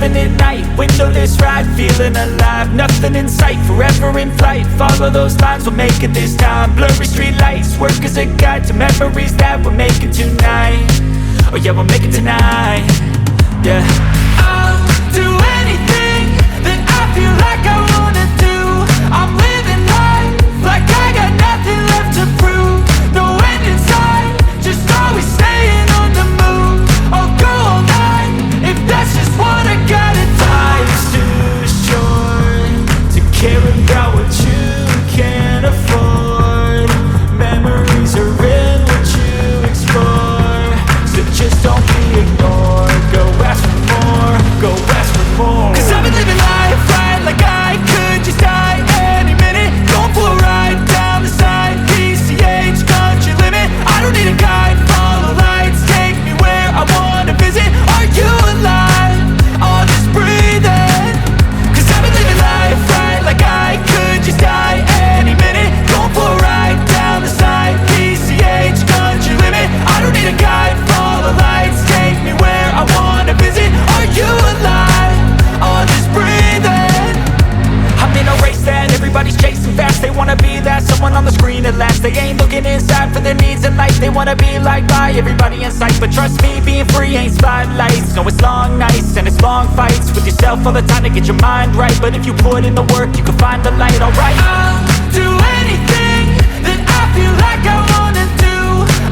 having it night, windowless ride, feeling alive. Nothing in sight, forever in flight. Follow those lines, we'll make it this time. Blurry street lights, work as a guide to memories that we're making tonight. Oh yeah, we'll make it tonight. Yeah, I'll do anything that I feel like I wanna do. I'm living life like I got nothing left to prove. No end in sight, just always staying on the move. I'll go all night if that's just what I gotta do. Life's too short to care about what you can't afford. Memories are in what you explore, so just don't be ignored. Go ask for more, go ask for more. Cause I've been living life right like I could just die any minute. Going for a ride down the side, PCH, country limit. I don't need a guide, follow lights, take me where I wanna visit. Are you alive? Or just breathing? Cause I've been living life right like I could just die any minute. Going for a ride down the side, PCH, country limit. I don't need a guide, follow lights, take me where I wanna visit. Are you alive? Or just breathing? I'm in a race that everybody's chasing fast. They wanna be that someone on the screen at last. They ain't looking inside for their needs in life. They wanna be liked by everybody in sight. But trust me, being free ain't spotlights. No, it's long nights and it's long fights with yourself all the time to get your mind right. But if you put in the work, you can find the light, alright. I'll do anything that I feel like I wanna do.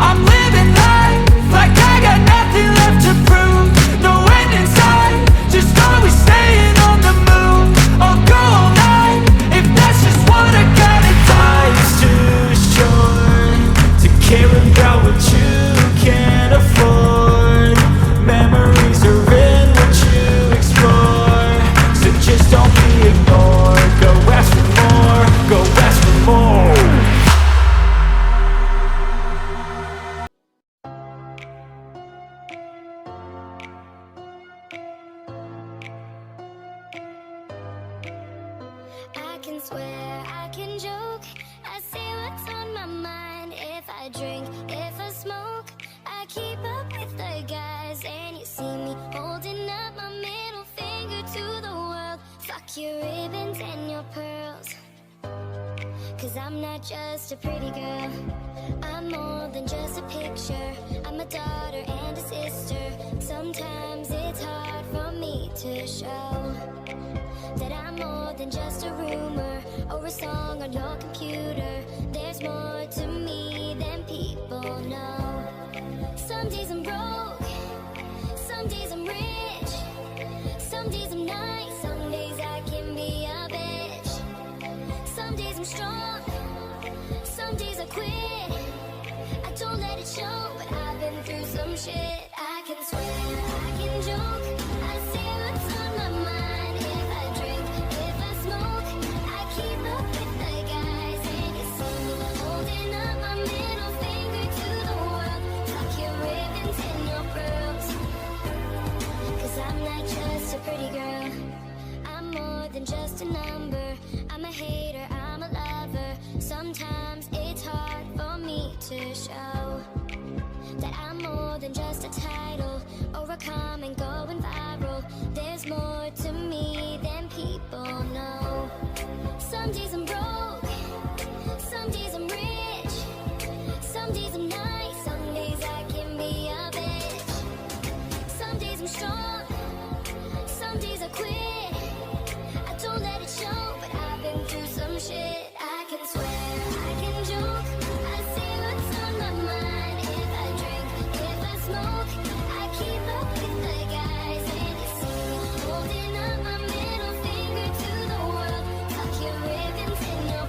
I'm living life like I got nothing left to prove. No end in sight, just always staying on the move. I'll go all night if that's just what I gotta do. Life's too short to care about what you can't afford. Memories are in what you explore, so just don't be ignored. Go ask for more, go ask for more. I can swear, I can joke, I say what's on my mind. If I drink, if I smoke, I keep up with the guys. And you see me holding up my middle finger to the world. Fuck your ribbons and your pearls, cause I'm not just a pretty girl. I'm more than just a picture. I'm a daughter and a sister. Sometimes it's hard for me to show that I'm more than just a rumor or a song on your computer. There's more to me than people know. Some days I'm broke, some days I'm rich, some days I'm nice, some days I can be a bitch. Some days I'm strong, some days I quit. I don't let it show, but I've been through some shit. I can swear, I can joke, I say what's on my mind. If I drink, if I smoke, I keep up with the guys. And you see me holding up my middle finger to the world. Tuck your ribbons and your pearls, cause I'm not just a pretty girl. I'm more than just a number. I'm a hater, I'm a lover. Sometimes it's hard for me to show that I'm more than just a title or a comment going viral. There's more to me than people know. Some days I'm broke, some days I'm rich, some days I'm nice, some days I can be a bitch. Some days I'm strong, some days I quit. I don't let it show, but I've been through some shit. I can swear, I can joke, I say what's on my mind. If I drink, if I smoke, I keep up with the guys. And you see me holding up my middle finger to the world. Tuck your ribbons in your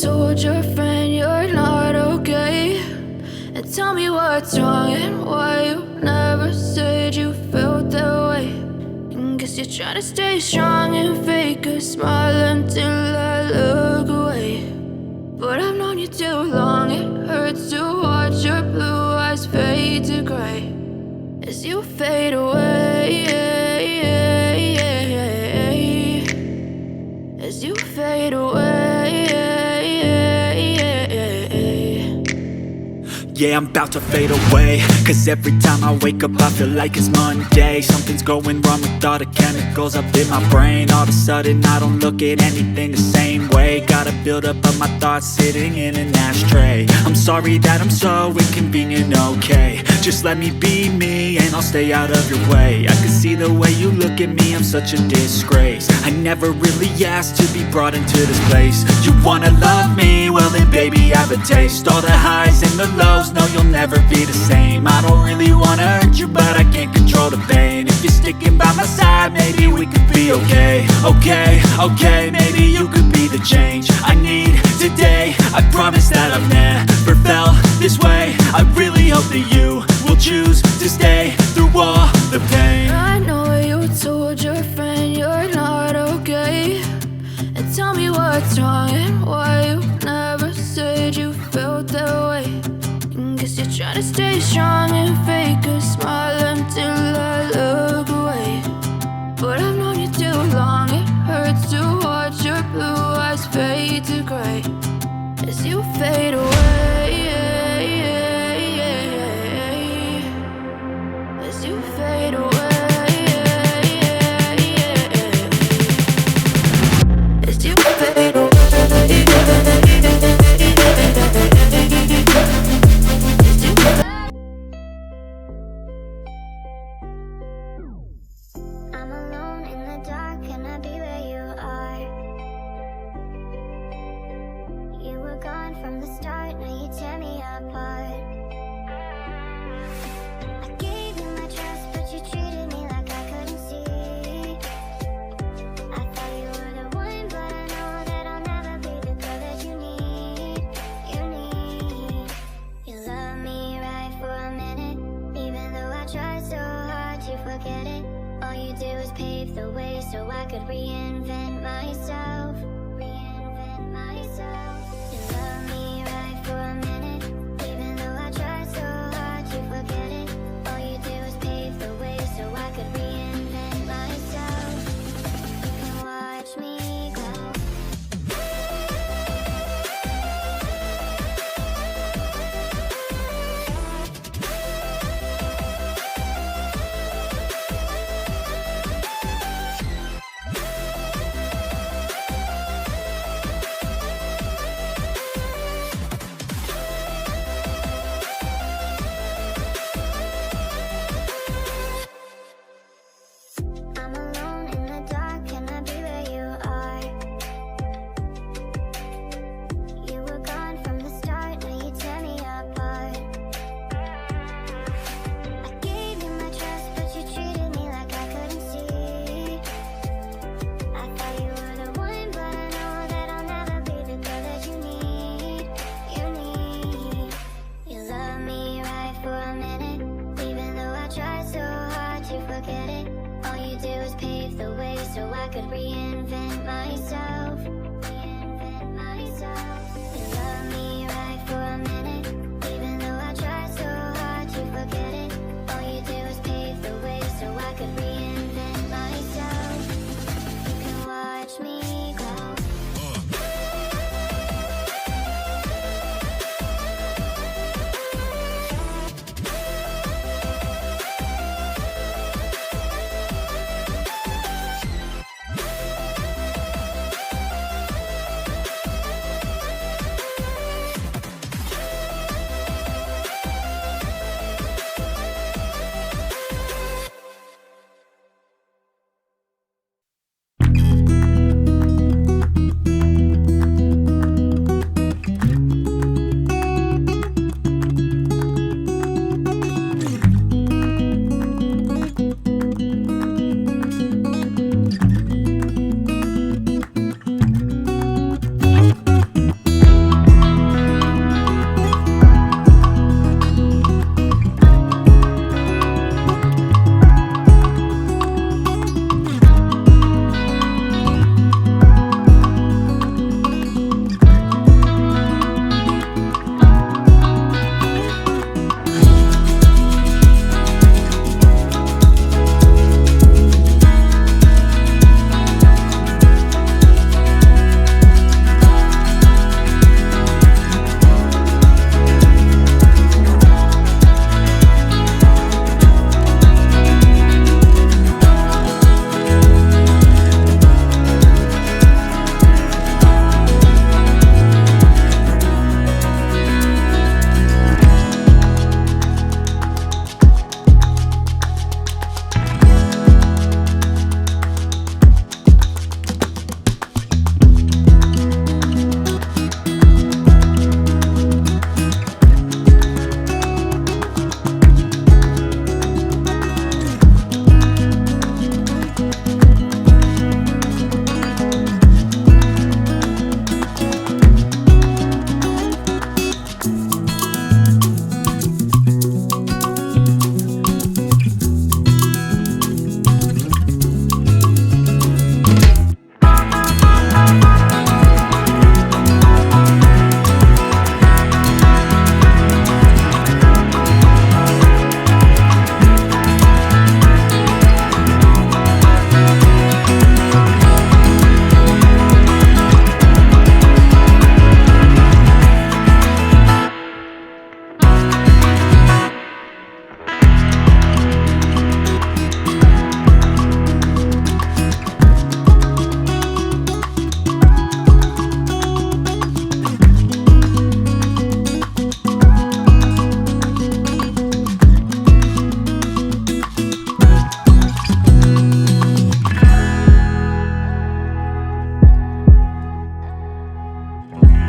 told your friend you're not okay? And tell me what's wrong and why you never said you felt that way. And guess you're trying to stay strong and fake a smile until I look away. But I've known you too long, it hurts to watch your blue eyes fade to gray as you fade away, as you fade away. Yeah, I'm about to fade away, cause every time I wake up I feel like it's Monday. Something's going wrong with all the chemicals up in my brain. All of a sudden I don't look at anything the same way. Gotta build up of my thoughts sitting in an ashtray. I'm sorry that I'm so inconvenient, okay? Just let me be me and I'll stay out of your way. I can see the way you look at me, I'm such a disgrace. I never really asked to be brought into this place. You wanna love me? Well then baby I have a taste. All the highs and the lows, no you'll never be the same. I don't really wanna hurt you but I can't control the pain. If you're sticking by my side maybe we could be okay. Okay, maybe you could be the change I need today. I promise that I've never felt this way. I really hope that you will choose to stay through all the pain. I know you told your friend you're not okay. And tell me what's wrong and why you never said you felt that way. And guess you're trying to stay strong and fake a smile until I look away. But I've known you too long, it hurts to watch your blue eyes fade to gray as you fade away, as you fade away, as you fade away. I'm alone in the dark, can I be where you are? You were gone from the start, now you tear me apart. I gave you my trust, but you treated me like I couldn't see. I thought you were the one, but I know that I'll never be the girl that you need. You love me right for a minute, even though I tried so hard to forget it. All you do is pave the way so I could reinvent myself. Reinvent myself.